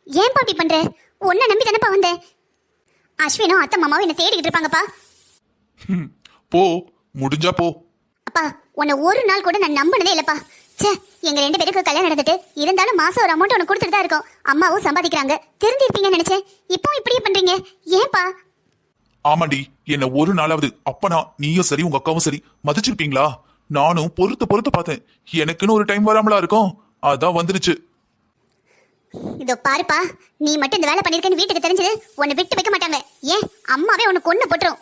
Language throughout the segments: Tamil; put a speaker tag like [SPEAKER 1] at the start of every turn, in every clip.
[SPEAKER 1] ஏன் பாப்பி பண்ற? உன்னை நம்பி தானப்பா வந்தேன். அஸ்வினும் அத்தை மாமாவும் என்ன தேடிக்கிட்டு இருப்பாங்கப்பா.
[SPEAKER 2] போ, முடிஞ்சா போ.
[SPEAKER 1] அப்பா உன்னை ஒரு நாள் கூட நான் நம்பினதே இல்லப்பா. ச்சே, எங்க 2 பேருக்கு கல்யாணம் நடந்துட்டு இருந்தாலும் மாசம் ஒரு அமௌண்ட் உனக்கு கொடுத்துட்டு தான் இருக்கோம். அம்மாவும் சம்பாதிக்கிறாங்க, தெரிஞ்சிருப்பீங்கன்னு நினைச்சேன். இப்போ இப்படியே பண்றீங்க, ஏன்பா?
[SPEAKER 2] ஆமாண்டி, என்ன ஒரு நாளாவது அப்பனா நீயும் சரி உங்க அக்காவும் சரி மதிச்சிருப்பீங்களா? நானும் பொறுத்து பொறுத்து பார்த்தேன். எனக்குன்னு ஒரு டைம் வராமலா இருக்கும், அதான் வந்துருச்சு.
[SPEAKER 1] இதோ பாருப்பா, நீ மட்டும் இந்த வேலை பண்ணிருக்கேன்னு வீட்டுக்கு தெரிஞ்சது உன்னை விட்டு வைக்க மாட்டாங்க. ஏன் அம்மாவே உனக்கு கொன்னு போட்டுரும்.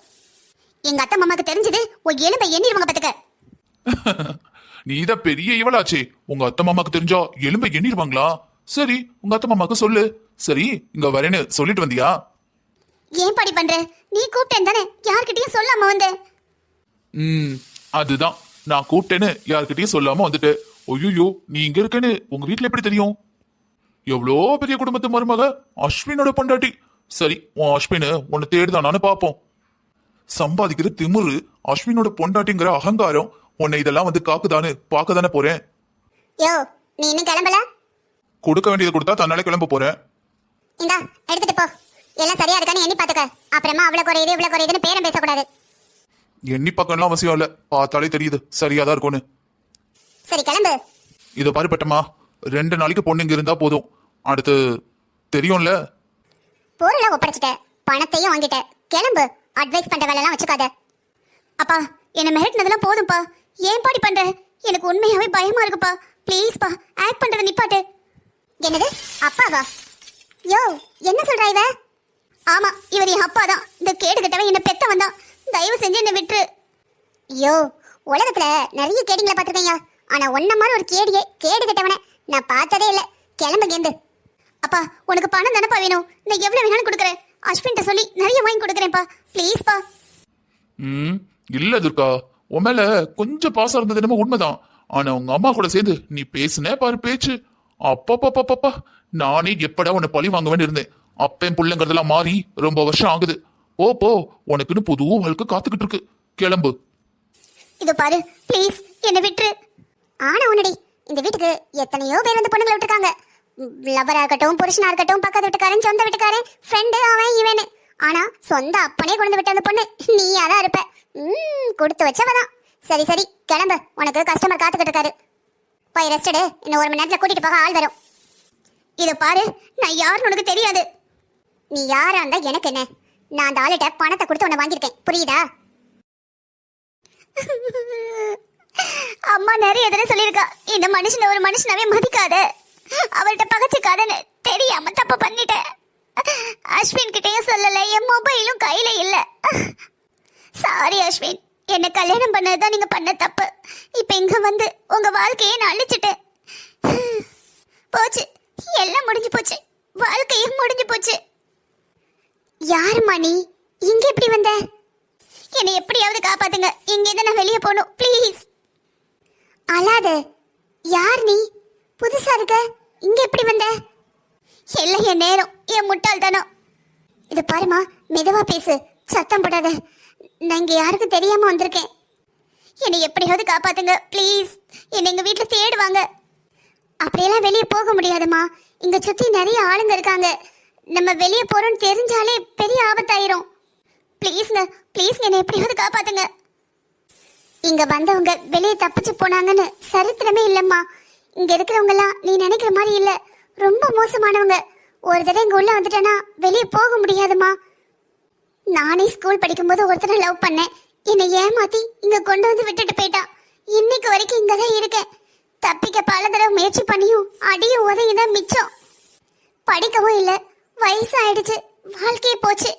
[SPEAKER 1] எங்க அத்தை மாமாக்கு தெரிஞ்சது உன் எலும்பை எண்ணிடுவாங்க பாத்துக்க.
[SPEAKER 2] நீதான் பெரிய இவளாச்சே, உங்க அத்தை மாமாக்கு தெரிஞ்சா எலும்பை எண்ணிடுவாங்களா? சரி, உங்க அத்தை மாமாக்கு சொல்லு. சரி, இங்க வரேன்னு சொல்லிட்டு வந்தியா?
[SPEAKER 1] ஏன் பாடி பண்ற? நீ கூப்பிட்டேன் தானே, யார்கிட்டயும் சொல்லாம வந்த.
[SPEAKER 2] அதுதான், நான் கூப்பிட்டேன்னு யார்கிட்டயும் சொல்லாம வந்துட்டு. ஐயோ, நீ இங்க இருக்கேன்னு உங்க வீட்டுல எப்படி தெரியும்? எவ்வளோ பெரிய குடும்பத்து மருமக, அஸ்வினோட பொண்டாட்டி. சரி, உன் அஸ்வின் உன்னை தேடுதானான்னு பாப்போம். சம்பாதிக்கிற திமிரு, அஸ்வினோட பொண்டாட்டிங்கிற அகங்காரம் உன்னை இதெல்லாம் வந்து காக்குதான்னு பார்க்க தானே போறேன்.
[SPEAKER 1] யோ, நீ இன்னும் கிளம்பல?
[SPEAKER 2] கொடுக்க வேண்டியது கொடுத்தா தன்னாலே கிளம்ப போறேன்.
[SPEAKER 1] இந்தா எடுத்துட்டு போ. எல்லாம் சரியா இருக்கான்னு எண்ணி பாத்துக்க. அப்புறமா அவ்வளவு குறையுது இவ்வளவு குறையுதுன்னு பேரம் பேசக்கூடாது.
[SPEAKER 2] எண்ணி பக்கம்லாம் அவசியம் இல்ல, பார்த்தாலே தெரியுது சரியாதான் இருக்கும்னு.
[SPEAKER 1] சரி கிளம்பு.
[SPEAKER 2] இதை பாரு பட்டமா, 2 நாளைக்கு பொண்ணு இங்க இருந்தா போதும். அடுத்து தெரியும்ல.
[SPEAKER 1] பொருளை ஒப்படைச்சிட்ட, பணத்தையும் வாங்கிட்ட, கிளம்பு. அட்வைஸ் பண்ற வேலை எல்லாம் வச்சுக்காத. அப்பா, என்ன மிரட்டினதெல்லாம் போதும்பா. ஏன் பாடி பண்ற? எனக்கு உண்மையாவே பயமா இருக்குப்பா. ப்ளீஸ்ப்பா, ஆக்ட் பண்றதை நிப்பாட்டு. என்னது அப்பாவா? யோ, என்ன சொல்றா இவ? ஆமா, இவர் என் அப்பா தான். இந்த கேடு கட்டவன் என்ன பெத்தவன் தான். தயவு செஞ்சு என்ன விட்டு. யோ, உலகத்துல நிறைய கேடிங்களை பார்த்துருக்கேங்க, ஆனா ஒன்ன மாதிரி ஒரு கேடு கட்டவனை நான் பார்த்ததே இல்ல. கிளம்பு கேந்து. அப்பா, உனக்கு பணம் தானப்பா வேணும், நான் எவ்வளவு வேணாலும் கொடுக்குறேன். அஸ்வின்ட்ட சொல்லி நிறைய வாங்கி கொடுக்குறேன்ப்பா, ப்ளீஸ்ப்பா.
[SPEAKER 2] இல்ல துர்கா, உன் மேல கொஞ்சம் பாசம் இருந்தது என்னமோ உண்மைதான். ஆனா உங்க அம்மா கூட சேர்ந்து நீ பேசுனே பாரு பேச்சு. அப்பப்பா, நானே எப்படா உன்னை பழி வாங்க வேண்டி இருந்தேன். அப்பன் புள்ளைங்கிறதெல்லாம் மாறி ரொம்ப வருஷம் ஆகுது. போ, உனக்குன்னு புது வாழ்க்கை காத்துக்கிட்டு இருக்கு. கிளம்பு.
[SPEAKER 1] இது பாரு, ப்ளீஸ் என்ன விட்டு. ஆனா உன்னடி, இந்த வீட்டுக்கு எத்தனையோ பேர் வந்து பொண்ணுங்களை விட்டுருக்காங்க. லவரா இருக்கட்டும், புருஷனா இருக்கட்டும், பக்கத்து வீட்டுக்காரன், சொந்த வீட்டுக்காரன், ஃப்ரெண்டு, அவன் இவனு. ஆனா சொந்த அப்பனே கொண்டு விட்ட அந்த பொண்ணு நீயா தான் இருப்ப. கொடுத்து வச்சவதான். சரி சரி கிளம்பு, உனக்கு கஸ்டமர் காத்துக்கிட்டு இருக்காரு. போய் ரெஸ்ட் எடு, இன்னும் 1 மணி நேரத்துல கூட்டிட்டு போக ஆள் வரும். இத பாரு, நான் யாருன்னு உனக்கு தெரியாது. நீ யாரா இருந்தா எனக்கு என்ன? நான் அந்த ஆளுகிட்ட பணத்தை கொடுத்து உன்னை வாங்கியிருக்கேன், புரியுதா? அம்மா நிறைய தடவை சொல்லியிருக்கா, இந்த மனுஷனை ஒரு மனுஷனாவே மதிக்காத, அவள்கிட்ட பகச்சுக்காதன்னு. தெரியாம தப்பு பண்ணிட்டேன். அஸ்வின் கிட்டையும் சொல்லல, என் மொபைலும் கையில இல்ல. சாரி அஸ்வின், என்ன கல்யாணம் பண்ணதுதான் நீங்க பண்ண தப்பு. இப்ப இங்க வந்து உங்க வாழ்க்கையை நான் அழிச்சிட்டேன். போச்சு, எல்லாம் முடிஞ்சு போச்சு, வாழ்க்கையும் முடிஞ்சு போச்சு. யாருமா நீ? இங்க எப்படி வந்த? என்னை எப்படியாவது காப்பாத்துங்க, இங்கேருந்து நான் வெளியே போகணும், ப்ளீஸ். அழாத. யார் நீ? புதுசா இருக்க, இங்க எப்படி வந்த? எல்லாம் என் நேரம், என் முட்டாள்தானோ. இது பாருமா, மெதுவா பேசு, சத்தம் போடாத. நான் இங்க யாருக்கும் தெரியாம வந்திருக்கேன். என்னை எப்படியாவது காப்பாத்துங்க ப்ளீஸ். என்னை எங்க வீட்டுல தேடுவாங்க. அப்படியெல்லாம் வெளியே போக முடியாதுமா, இங்க சுத்தி நிறைய ஆளுங்க இருக்காங்க. நம்ம வெளியே போறோம்னு தெரிஞ்சாலே பெரிய ஆபத்தாயிரும். ப்ளீஸ்ங்க ப்ளீஸ், என்னை எப்படியாவது காப்பாத்துங்க. இங்க வந்தவங்க வெளியே தப்பிச்சு போனாங்கன்னு சரித்திரமே இல்லம்மா. இங்க இருக்கிறவங்க எல்லாம் நீ நினைக்கிற மாதிரி இல்ல, ரொம்ப மோசமானவங்க. ஒரு தடவை இங்க உள்ள வந்துட்டேன்னா வெளியே போக முடியாதுமா. நானே ஸ்கூல் படிக்கும்போது ஒருத்தனை லவ் பண்ணேன், என்னை ஏமாத்தி இங்க கொண்டு வந்து விட்டுட்டு போயிட்டான். இன்னைக்கு வரைக்கும் இங்கதான் இருக்கேன். தப்பிக்க பல தடவை முயற்சி பண்ணியும் அடியும் உதவி தான் மிச்சம். படிக்கவும் இல்லை, வயசாயிடுச்சு, வாழ்க்கையே போச்சு.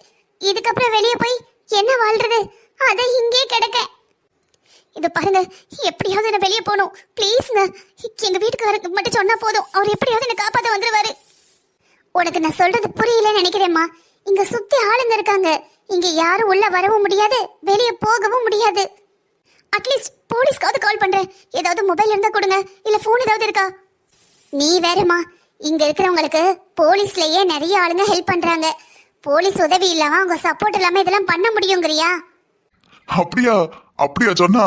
[SPEAKER 1] இதுக்கப்புறம் வெளியே போய் என்ன வாழ்றது? அதை இங்கே கிடக்க. இது பாருங்க, எப்படியாவது என்ன வெளியே போகணும் ப்ளீஸ்ங்க. எங்க வீட்டுக்காரருக்கு மட்டும் சொன்னா போதும், அவர் எப்படியாவது என்ன காப்பாத்த வந்துருவாரு. உனக்கு நான் சொல்றது புரியலன்னு நினைக்கிறேம்மா. இங்க சுத்தி ஆளுங்க இருக்காங்க, இங்க யாரும் உள்ள வரவும் முடியாது, வெளியே போகவும் முடியாது. அட்லீஸ்ட் போலீஸ்க்காவது கால் பண்றேன். ஏதாவது மொபைல் இருந்தா கொடுங்க, இல்ல போன் ஏதாவது இருக்கா? நீ வேறமா, இங்க இருக்கிறவங்களுக்கு போலீஸ்லயே நிறைய ஆளுங்க ஹெல்ப் பண்றாங்க. போலீஸ் உதவி இல்லாம அவங்க சப்போர்ட் இல்லாம இதெல்லாம் பண்ண முடியுங்கிறியா?
[SPEAKER 2] அப்படியா சொன்னா?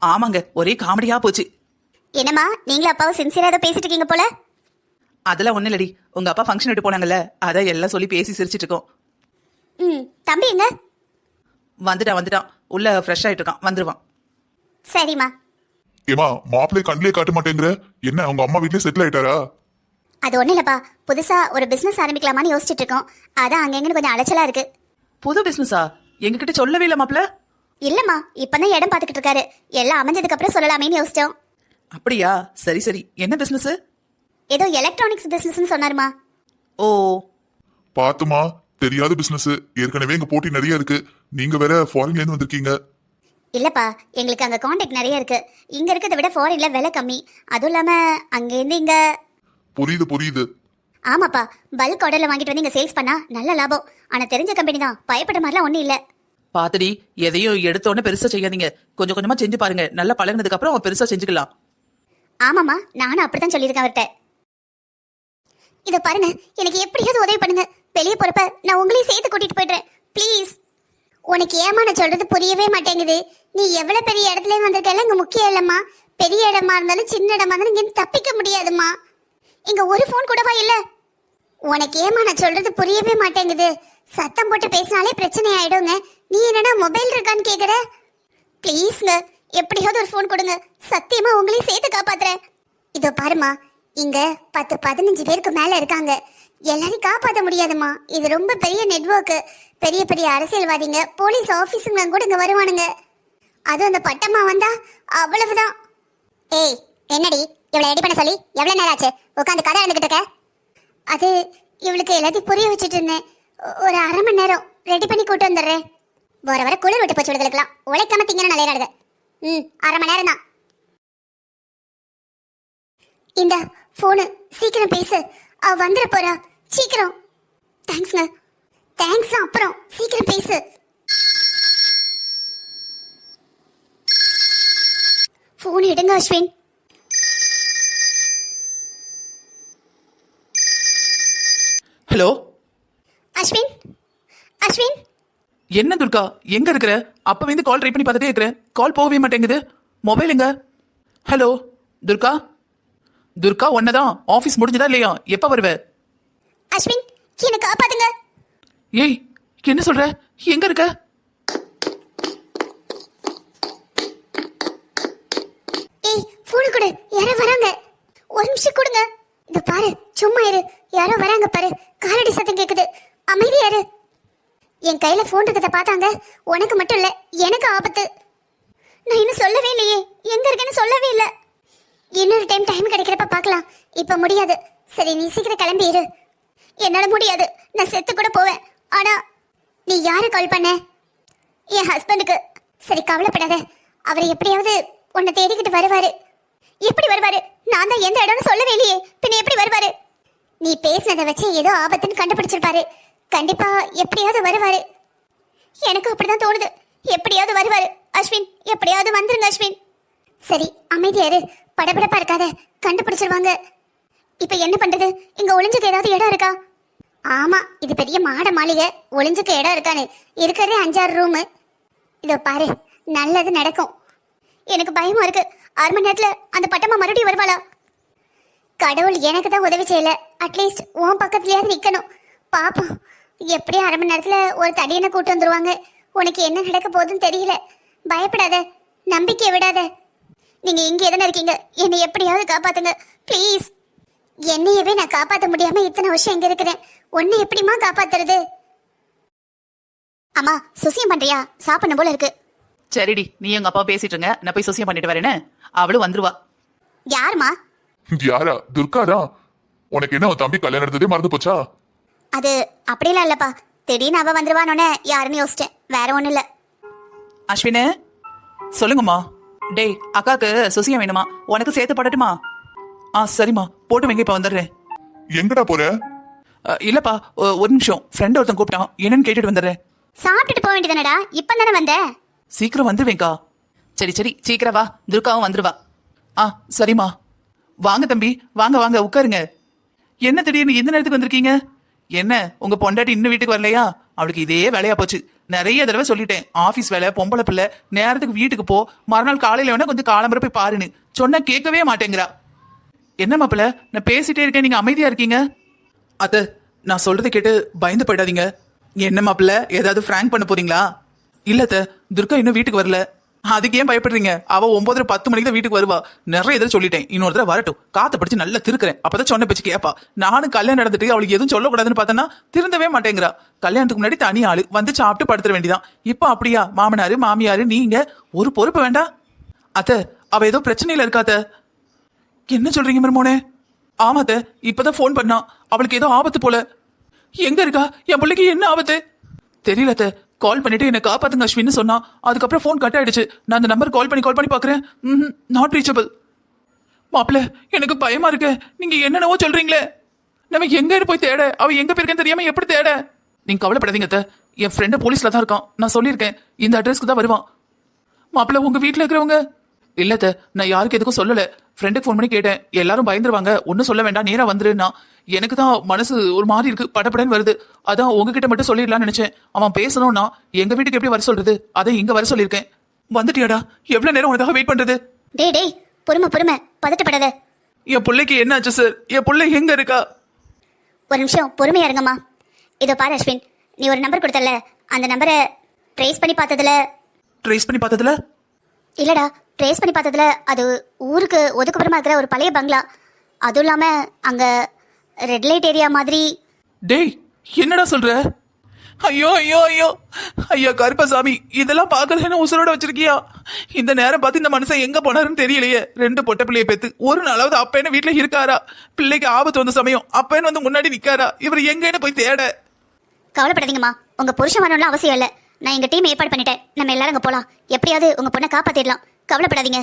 [SPEAKER 3] ஆமாங்க, ஒரே காமெடியா போச்சு.
[SPEAKER 1] என்னம்மா, நீங்களும் அப்பாவும் சின்சியரா ஏதோ பேசிட்டு இருக்கீங்க போல.
[SPEAKER 3] அதெல்லாம் ஒண்ணு இல்லடி, உங்க அப்பா ஃபங்க்ஷன் விட்டு போனாங்கல்ல, அத எல்லாம் சொல்லி பேசி சிரிச்சிட்டு இருக்கோம்.
[SPEAKER 1] ம் தம்பி எங்க?
[SPEAKER 3] வந்துட்டான் உள்ள ஃப்ரெஷ் ஆயிட்டு இருக்கான், வந்துருவான்.
[SPEAKER 1] சரிம்மா.
[SPEAKER 2] ஏமா மாப்பிள்ளை கண்ணிலே காட்ட மாட்டேங்கிற, என்ன அவங்க அம்மா வீட்லயே செட்டில் ஆயிட்டாரா?
[SPEAKER 1] அது ஒண்ணும் இல்லப்பா, புதுசா ஒரு பிசினஸ் ஆரம்பிக்கலாமான்னு யோசிச்சுட்டு இருக்கோம். அதான் அங்கங்கன்னு கொஞ்சம் அலைச்சலா இருக்கு.
[SPEAKER 3] புது பிசினஸா? எங்ககிட்ட சொல்லவே இல்ல மாப்ள.
[SPEAKER 1] இல்லம்மா, இப்பதான் இடம் பாத்துக்கிட்டு இருக்காரு. எல்லாம் அமைஞ்சதுக்கு அப்புறம் சொல்லலாமேன்னு யோசிச்சோம்.
[SPEAKER 3] அப்படியா? சரி சரி, என்ன பிசினஸ்?
[SPEAKER 1] ஏதோ எலக்ட்ரானிக்ஸ் பிசினஸ்னு சொன்னாருமா.
[SPEAKER 3] ஓ,
[SPEAKER 2] பாத்துமா, தெரியாத பிசினஸ். ஏற்கனவே இங்க போட்டி நிறைய இருக்கு. நீங்க வேற ஃபாரின்ல இருந்து வந்திருக்கீங்க.
[SPEAKER 1] இல்லப்பா, எங்களுக்கு அங்க கான்டாக்ட் நிறைய இருக்கு. இங்க இருக்கிறத விட ஃபாரின்ல விலை கம்மி. அதுவும் இல்லாம அங்க இருந்து இங்க.
[SPEAKER 2] புரியுது.
[SPEAKER 1] ஆமாப்பா, பல்க் ஆர்டர்ல வாங்கிட்டு வந்து இங்க சேல்ஸ் பண்ணா நல்ல லாபம். ஆனா தெரிஞ்ச கம்பெனி தான், பயப்பட மாதிரிலாம் ஒண்ணும் இல்ல.
[SPEAKER 3] பாத்துடி, எதையும் எடுத்த உடனே பெருசா செய்யாதீங்க. கொஞ்சம் கொஞ்சமா செஞ்சு பாருங்க. நல்லா பழகுனதுக்கு அப்புறம் பெருசா செஞ்சுக்கலாம்.
[SPEAKER 1] ஆமாமா, நானும் அப்படித்தான் சொல்லியிருக்கேன் அவர்கிட்ட. இத பாருங்க, எனக்கு எப்படியாவது உதவி பண்ணுங்க. வெளியே போறப்ப நான் உங்களையும் சேர்த்து கூட்டிட்டு போயிடுறேன். ப்ளீஸ். உனக்கு ஏமா நான் சொல்றது புரியவே மாட்டேங்குது. நீ எவ்வளவு பெரிய இடத்துல வந்திருக்கல, இங்க முக்கியம் இல்லம்மா. பெரிய இடமா இருந்தாலும் சின்ன இடமா இருந்தாலும் இங்க தப்பிக்க முடியாதுமா. இங்க ஒரு ஃபோன் கூடவா இல்ல? உனக்கு ஏமா நான் சொல்றது புரியவே மாட்டேங்குது. சத்தம் போட்டு பேசினாலே பிரச்சனை ஆயிடுங்க. நீ என்னடா மொபைல் இருக்கான்னு கேக்குற? ப்ளீஸ்ங்க, எப்படியாவது ஒரு ஃபோன் கொடுங்க. சத்தியமா உங்களையும் சேர்த்து காப்பாத்துறேன். இதோ பாருமா, இங்க 10-15 பேருக்கு மேல இருக்காங்க. எல்லாரையும் காப்பாற்ற முடியாதுமா. இது ரொம்ப பெரிய நெட்வொர்க். பெரிய பெரிய அரசியல்வாதிங்க, போலீஸ் ஆபீஸுங்க கூட இங்க வருவானுங்க. அதுவும் அந்த பட்டமா வந்தா அவ்வளவுதான். ஏய், என்னடி இவளை ரெடி பண்ண சொல்லி எவ்வளவு நேரம் ஆச்சு? உட்காந்து கதை எழுந்துகிட்டு இருக்க. அது இவளுக்கு எல்லாத்தையும் புரிய வச்சுட்டு இருந்தேன். ஒரு அரை மணி நேரம் ரெடி பண்ணி கூட்டு வந்துடுறேன். வர குளிர் விட்டு போச்சு விடுகளுக்கலாம். உழைக்காம திங்கிற நிலையிடாது. அரை மணி நேரம் தான். இந்த போனு சீக்கிரம் பேசு. அவ வந்துட போறா. சீக்கிரம். தேங்க்ஸ்ங்க. தேங்க்ஸ் அப்புறம் சீக்கிரம் பேசு. போன் எடுங்க அஸ்வின்.
[SPEAKER 3] ஹலோ
[SPEAKER 1] அஸ்வின். அஸ்வின்.
[SPEAKER 3] என்ன துர்கா, எங்க இருக்கிற? அப்ப வந்து கால் ட்ரை பண்ணி பார்த்துட்டே இருக்கிறேன். கால் போகவே மாட்டேங்குது. மொபைல் எங்க? ஹலோ துர்கா. துர்கா, ஒன்னதான். ஆபீஸ் முடிஞ்சதா இல்லையா? எப்ப வருவ?
[SPEAKER 1] அஸ்வின், என்ன காப்பாத்துங்க.
[SPEAKER 3] ஏய், என்ன சொல்ற? எங்க இருக்க?
[SPEAKER 1] ஏய், போன் கொடு. யாரோ வராங்க. ஒரு நிமிஷம் கொடுங்க. இந்த பாரு, சும்மா இரு. யாரோ வராங்க பாரு. காலடி சத்தம் கேக்குது. அமைதியா இரு. என் கையில போன் இருக்கிறத பார்த்தாங்க. உனக்கு மட்டும் இல்ல, எனக்கு ஆபத்து. நான் இன்னும் சொல்லவே இல்லையே. எங்க இருக்கேன்னு சொல்லவே இல்ல. இன்னொரு டைம் கிடைக்கிறப்ப பார்க்கலாம். இப்ப முடியாது. சரி, நீ சீக்கிரம் கிளம்பி இரு. என்னால முடியாது. நான் செத்து கூட போவேன். ஆனா நீ யாரு கால் பண்ண? என் ஹஸ்பண்டுக்கு. சரி, கவலைப்படாத. அவர் எப்படியாவது உன்னை தேடிக்கிட்டு வருவாரு. எப்படி வருவாரு? நான் தான் எந்த இடம்னு சொல்லவே இல்லையே. பின்ன எப்படி வருவாரு? நீ பேசினதை வச்சு ஏதோ ஆபத்துன்னு கண்டுபிடிச்சிருப்பாரு. கண்டிப்பா எப்படியாவது வருவாரு. எனக்கு அப்படிதான் தோணுது. எப்படியாவது வருவாரு. அஸ்வின், எப்படியாவது வந்துருங்க அஸ்வின். சரி, அமைதியா இரு. படபடப்பா இருக்காத. கண்டுபிடிச்சிருவாங்க. இப்ப என்ன பண்றது? இங்க ஒளிஞ்சுக்க ஏதாவது இடம் இருக்கா? ஆமா, இது பெரிய மாட மாளிகை. ஒளிஞ்சுக்க இடம் இருக்கானு? இருக்கிறதே 5-6 ரூமு. இதோ பாரு, நல்லது நடக்கும். எனக்கு பயமா இருக்கு. 6 மணி நேரத்துல அந்த பட்டமா மறுபடியும் வருவாளா? கடவுள் எனக்கு தான் உதவி செய்யல. அட்லீஸ்ட் உன் பக்கத்துலயாவது நிக்கணும். பாப்போம். எப்படியும் 1/2 மணி நேரத்துல ஒரு தடியனை கூட்டு வந்துருவாங்க. உனக்கு என்ன நடக்க போகுதுன்னு தெரியல. பயப்படாத, நம்பிக்கையை விடாத. நீங்க இங்க எதனா இருக்கீங்க, என்னை எப்படியாவது காப்பாத்துங்க ப்ளீஸ். என்னையவே நான் காப்பாத்த முடியாம இத்தனை வருஷம் இங்க இருக்கிறேன். உன்னை எப்படிமா காப்பாத்துறது? அம்மா, சுசியம் பண்றியா? சாப்பிடணும் போல இருக்கு.
[SPEAKER 3] சரிடி, நீ எங்க அப்பா பேசிட்டு இருங்க. நான் போய் சுசியம் பண்ணிட்டு வரேன்னு. அவளும் வந்துருவா.
[SPEAKER 1] யாருமா?
[SPEAKER 2] யாரா? துர்காதான். உனக்கு என்ன, உன் தம்பி கல்யாணம் எடுத்ததே மறந்து போச்சா?
[SPEAKER 1] அது அப்படிலாம் இல்லப்பா. திடீர்னு அவ வந்துருவானோன்னு யாருன்னு யோசிச்சேன். வேற ஒண்ணும் இல்ல.
[SPEAKER 3] அஸ்வினு, சொல்லுங்கம்மா. டேய், அக்காக்கு சுசியம் வேணுமா? உனக்கு சேர்த்து போடட்டுமா? சரிம்மா, போட்டு வைங்க, இப்ப வந்துடுறேன்.
[SPEAKER 2] எங்கடா போற?
[SPEAKER 3] இல்லப்பா, ஒரு நிமிஷம். ஃப்ரெண்ட் ஒருத்தன் கூப்பிட்டான், என்னன்னு கேட்டுட்டு வந்துடுறேன்.
[SPEAKER 1] சாப்பிட்டுட்டு போக வேண்டியதானடா, இப்பதானே வந்த.
[SPEAKER 3] சீக்கிரம் வந்துருவேங்க்கா. சரி சரி, சீக்கிரம் வா. துர்காவும் வந்துருவா. சரிம்மா. வாங்க தம்பி, வாங்க வாங்க, உட்காருங்க. என்ன திடீர்னு இந்த நேரத்துக்கு வந்திருக்கீங்க? என்ன, உங்க பொண்டாட்டி இன்னும் வீட்டுக்கு வரலையா? அவளுக்கு இதே வேலையா போச்சு. நிறைய தடவை சொல்லிட்டேன், ஆபீஸ் வேலை, பொம்பளை பிள்ளை, நேரத்துக்கு வீட்டுக்கு போ, மறுநாள் காலையில வேணா கொஞ்சம் காலம்பர போய் பாருன்னு சொன்ன. கேட்கவே மாட்டேங்கிறா. என்ன மாப்பிள நான் பேசிட்டே இருக்கேன், நீங்க அமைதியா இருக்கீங்க. அத்தை, நான் சொல்றதை கேட்டு பயந்து போயிடாதீங்க. என்ன மாப்பிள, ஏதாவது பிராங்க் பண்ண போறீங்களா? இல்ல அத்தை, துர்கா இன்னும் வீட்டுக்கு வரல. அதுக்கு ஏன் பயப்படுறீங்க? அவ 9:10 மணிக்கு தான் வீட்டுக்கு வருவா. நிறைய எதிர சொல்லிட்டேன், இன்னொரு தடவை வரட்டும், காத்த படிச்சு நல்லா திருக்கிறேன், அப்பதான் சொன்ன பேச்சு கேப்பா. நானும் கல்யாணம் நடந்துட்டு அவளுக்கு எதுவும் சொல்லக்கூடாதுன்னு பார்த்தேன்னா திருந்தவே மாட்டேங்கிறா. கல்யாணத்துக்கு முன்னாடி தனி ஆளு வந்து சாப்பிட்டு படுத்துற வேண்டியதான். இப்ப அப்படியா? மாமனாரு மாமியாரு நீங்க ஒரு பொறுப்பு வேண்டாம்? அத்தை, அவ ஏதோ பிரச்சனையில இருக்காத. என்ன சொல்றீங்க மருமோனே? ஆமாத்த, இப்பதான் போன் பண்ணா, அவளுக்கு ஏதோ ஆபத்து போல. எங்க இருக்கா? என் பிள்ளைக்கு என்ன ஆபத்து தெரியலத்த. கால் பண்ணிட்டு என்ன காப்பாத்துங்க அஸ்வின்னு சொன்னா. அதுக்கப்புறம் போன் கட் ஆயிடுச்சு. நான் அந்த நம்பர் கால் பண்ணி பாக்குறேன், நாட் ரீச்சபிள். மாப்பிள்ள, எனக்கு பயமா இருக்கு. நீங்க என்னென்னவோ சொல்றீங்களே. நம்ம எங்க போய் தேட? அவ எங்க போயிருக்கேன்னு தெரியாம எப்படி தேட? நீங்க கவலைப்படாதீங்க அத்தை, என் ஃப்ரெண்டு போலீஸ்ல தான் இருக்கான். நான் சொல்லியிருக்கேன், இந்த அட்ரஸ்க்கு தான் வருவான். மாப்பிள்ள, உங்க வீட்டுல இருக்கிறவங்க? இல்லத்த, நான் யாருக்கு எதுக்கும் சொல்லல. ஃப்ரெண்டுக்கு ஃபோன் பண்ணி கேட்டேன், எல்லாரும் பயந்துருவாங்க, ஒன்னும் சொல்ல வேண்டாம், நேரா வந்துருன்னா. எனக்கு தான் மனசு ஒரு மாதிரி இருக்கு, படப்படன்னு வருது. அதான் உங்ககிட்ட மட்டும் சொல்லிடலாம்னு நினைச்சேன். அவன் பேசணும்னா எங்க வீட்டுக்கு எப்படி வர சொல்றது? அதை இங்க வர சொல்லியிருக்கேன். வந்துட்டியாடா? எவ்வளவு நேரம் உனக்காக வெயிட் பண்றது?
[SPEAKER 1] டேய் பொறுமை, பதட்டப்படாத.
[SPEAKER 3] என் பிள்ளைக்கு என்ன ஆச்சு சார்? என் பிள்ளை எங்க இருக்கா?
[SPEAKER 1] ஒரு நிமிஷம் பொறுமையா இருங்கம்மா. இதோ பாரு அஸ்வின், நீ ஒரு நம்பர் கொடுத்தல, அந்த நம்பரை ட்ரேஸ் பண்ணி பார்த்ததுல இல்லடா, ட்ரேஸ் பண்ணி பார்த்ததுல அது ஊருக்கு ஒதுக்குப்புறமா இருக்கிற ஒரு பழைய பங்களா. அதுவும் இல்லாம அங்க ரெட் லைட் ஏரியா மாதிரி.
[SPEAKER 3] டேய், என்னடா சொல்ற? ஐயோ ஐயோ ஐயோ, ஐயா கருப்பசாமி, இதெல்லாம் பார்க்கலன்னு உசுரோட வச்சிருக்கியா? இந்த நேரம் பார்த்து இந்த மனுஷன் எங்க போனாருன்னு தெரியலையே. 2 பொட்டை பிள்ளைய பெத்து ஒரு நாளாவது அப்பன்னு வீட்டுல இருக்காரா? பிள்ளைக்கு ஆபத்து வந்த சமயம் அப்பன்னு வந்து முன்னாடி நிக்காரா? இவர் எங்கன்னு போய் தேட?
[SPEAKER 1] கவலைப்படாதீங்கம்மா, உங்க புருஷன் வரணும்னு அவசியம் இல்லை. நான் எங்க டீம் ஏற்பாடு பண்ணிட்டேன். நம்ம எல்லாரும் அங்க போலாம். எப்படியாவது உங்க பொண்ணை காப்பாத்திடலாம். கவலைப்படாதீங்க.